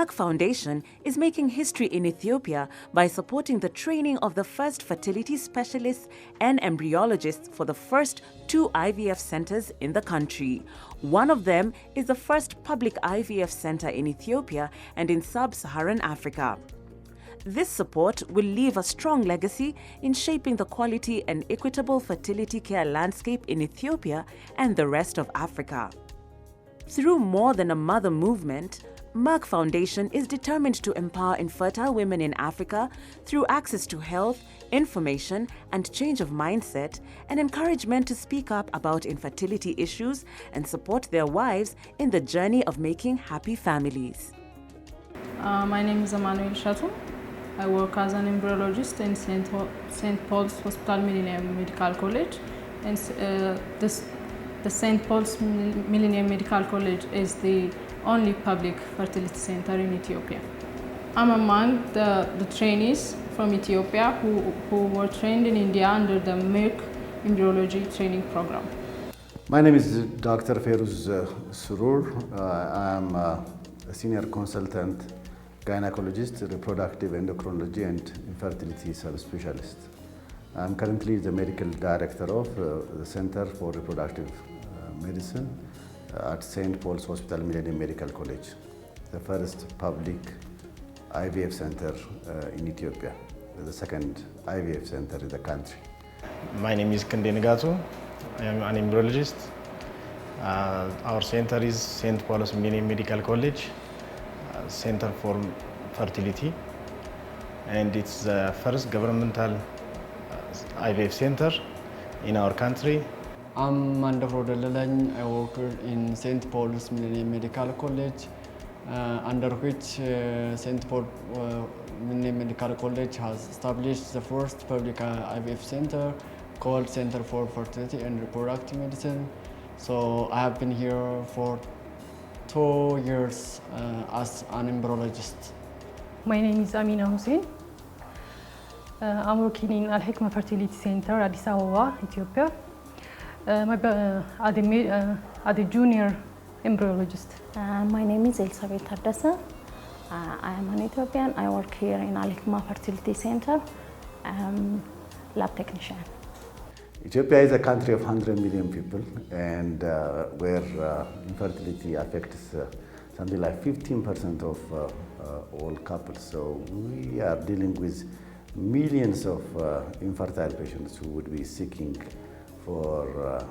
Merck Foundation is making history in Ethiopia by supporting the training of the first fertility specialists and embryologists for the first 2 IVF centers in the country. One of them is the first public IVF center in Ethiopia and in sub-Saharan Africa. This support will leave a strong legacy in shaping the quality and equitable fertility care landscape in Ethiopia and the rest of Africa. Through More Than a Mother movement, Merck Foundation is determined to empower infertile women in Africa through access to health, information, and change of mindset, and encouragement to speak up about infertility issues and support their wives in the journey of making happy families. My name is Emmanuel Shatou. I work as an embryologist in St. Paul's Hospital Millennium Medical College. And the St. Paul's Millennium Medical College is the only public fertility center in Ethiopia. I'm among the trainees from Ethiopia who were trained in India under the Merck Embryology training program. My name is Dr. Feruz Surur. I'm a senior consultant gynecologist, reproductive endocrinology and infertility subspecialist. I'm currently the medical director of the Center for Reproductive Medicine at St. Paul's Hospital Millennium Medical College, the first public IVF center in Ethiopia, the second IVF center in the country. My name is Kende Negatu. I am an embryologist. Our center is St. Paul's Millennium Medical College, Center for Fertility, and it's the first governmental IVF center in our country. I'm Mandafro Delalang. I work in St. Paul's Millennium Medical College, under which St. Paul Millennium Medical College has established the first public IVF center called Center for Fertility and Reproductive Medicine. So I have been here for 2 years as an embryologist. My name is Amina Hussein. I'm working in Al Hikma Fertility Center, Addis Ababa, Ethiopia. As a junior embryologist. My name is Elizabeth Tadasa. I am an Ethiopian. I work here in Al Hikma Fertility Center, lab technician. Ethiopia is a country of 100 million people, and where infertility affects something like 15% of all couples. So we are dealing with millions of infertile patients who would be seeking for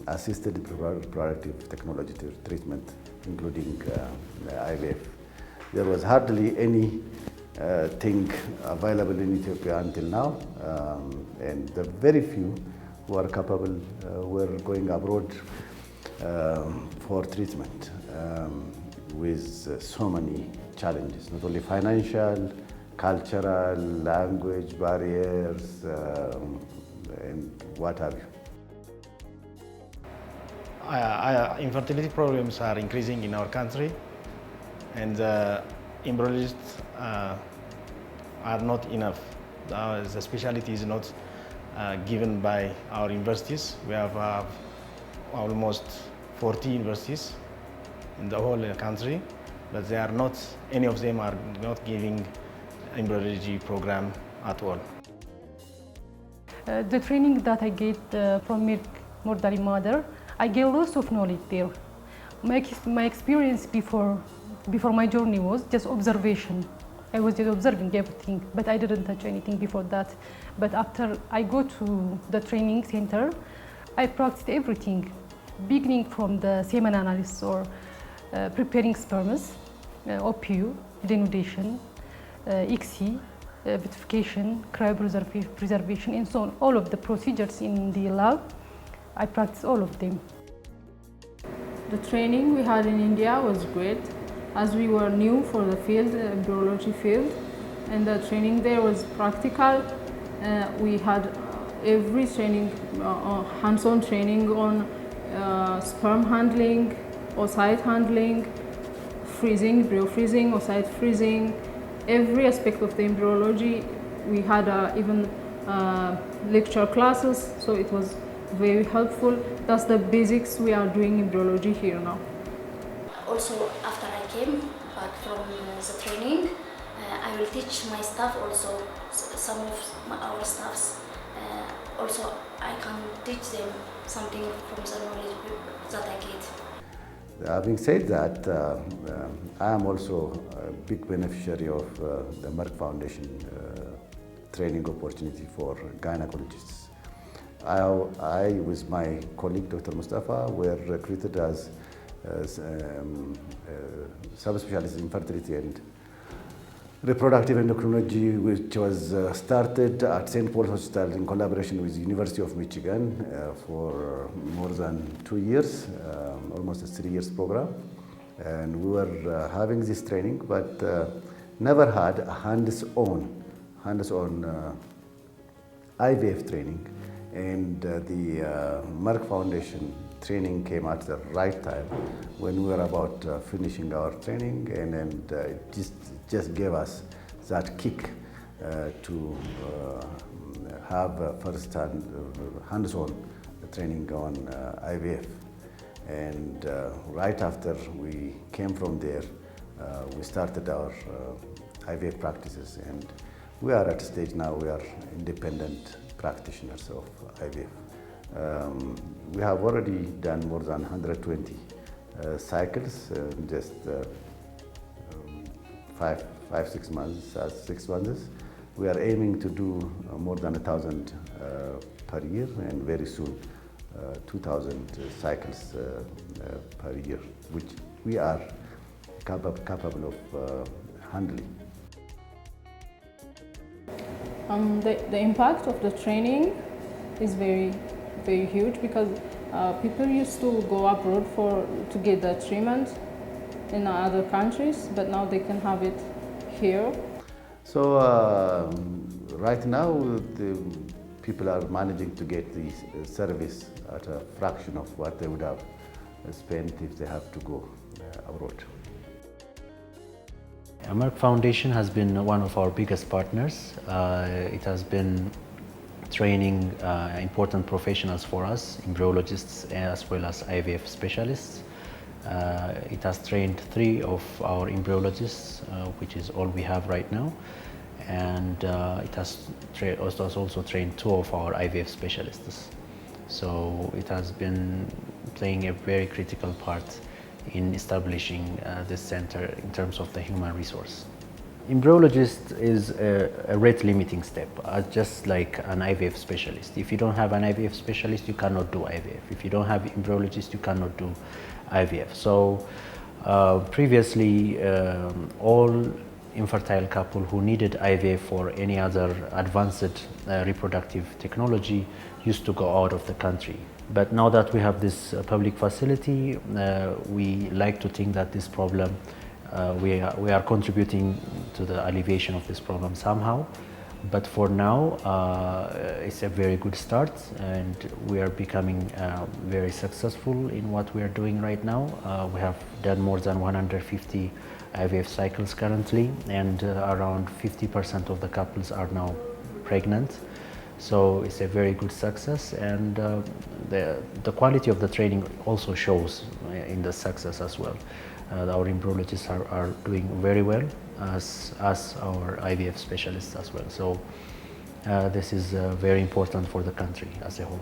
assisted reproductive technology treatment, including IVF. There was hardly any thing available in Ethiopia until now, and the very few who are capable were going abroad for treatment with so many challenges, not only financial, cultural, language barriers, and what have you. Infertility problems are increasing in our country, and embryologists are not enough. The specialty is not given by our universities. We have almost 40 universities in the whole country, but they are not, any of them are not giving embryology program at all. The training that I get from Merck More Than a Mother, I get lots of knowledge there. My experience before my journey was just observation. I was just observing everything, but I didn't touch anything before that. But after I go to the training center, I practiced everything, beginning from the semen analysis or preparing sperms, OPU, denudation, ICSI, vitrification, cryopreservation, and so on. All of the procedures in the lab, I practiced all of them. The training we had in India was great, as we were new for the field, the embryology field, and the training there was practical. We had every training, hands-on training on sperm handling, oocyte handling, freezing, embryo freezing, oocyte freezing, every aspect of the embryology. We had even lecture classes, so it was very helpful. That's the basics we are doing embryology here now. Also, after I came back from the training. I will teach my staff also, some of our staffs. Also, I can teach them something from the knowledge that I get. Having said that, I am also a big beneficiary of the Merck Foundation training opportunity for gynecologists. I with my colleague Dr. Mustafa were recruited as subspecialists in fertility and reproductive endocrinology, which was started at St. Paul's Hospital in collaboration with the University of Michigan for more than 2 years, almost a 3 years program. And we were having this training, but never had a hands-on IVF training. And the Merck Foundation training came at the right time when we were about finishing our training, and it just gave us that kick to have first-hand hands-on training on IVF. And right after we came from there, we started our IVF practices, and we are at a stage now we are independent practitioners of IVF. We have already done more than 120 cycles in just 6 months. We are aiming to do more than 1,000 per year, and very soon 2,000 cycles per year, which we are capable of handling. The impact of the training is very huge, because people used to go abroad to get the treatment in other countries, but now they can have it here. So right now the people are managing to get the service at a fraction of what they would have spent if they have to go abroad. Merck Foundation has been one of our biggest partners. It has been training important professionals for us, embryologists as well as IVF specialists. It has trained 3 of our embryologists, which is all we have right now, and it has also trained 2 of our IVF specialists. So it has been playing a very critical part in establishing this center in terms of the human resource. Embryologist is a rate limiting step, just like an IVF specialist. If you don't have an IVF specialist, you cannot do IVF. If you don't have embryologist, you cannot do IVF. So previously, all infertile couple who needed IVF or any other advanced reproductive technology used to go out of the country. But now that we have this public facility, we like to think that this problem, we are contributing to the alleviation of this problem somehow. But for now, it's a very good start, and we are becoming very successful in what we are doing right now. We have done more than 150 IVF cycles currently, and around 50% of the couples are now pregnant. So it's a very good success, and the quality of the training also shows in the success as well. Our embryologists are doing very well, as our IVF specialists as well. So this is very important for the country as a whole.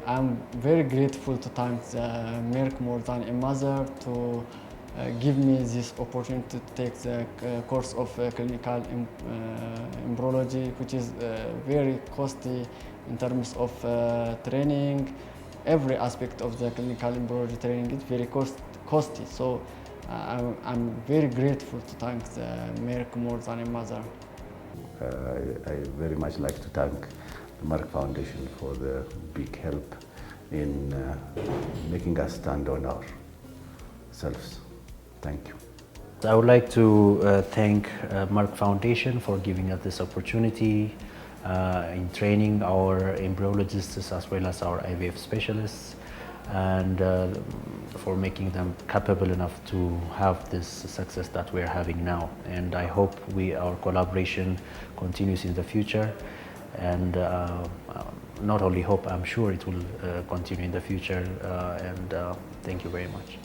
I'm very grateful to thank Merck more than a mother to give me this opportunity to take the course of clinical embryology, which is very costly in terms of training. Every aspect of the clinical embryology training is very costly. So I'm very grateful to thank Merck more than a mother. I very much like to thank the Merck Foundation for the big help in making us stand on ourselves. Thank you. I would like to thank Merck Foundation for giving us this opportunity in training our embryologists as well as our IVF specialists, and for making them capable enough to have this success that we're having now. And I hope our collaboration continues in the future, and not only hope, I'm sure it will continue in the future, and thank you very much.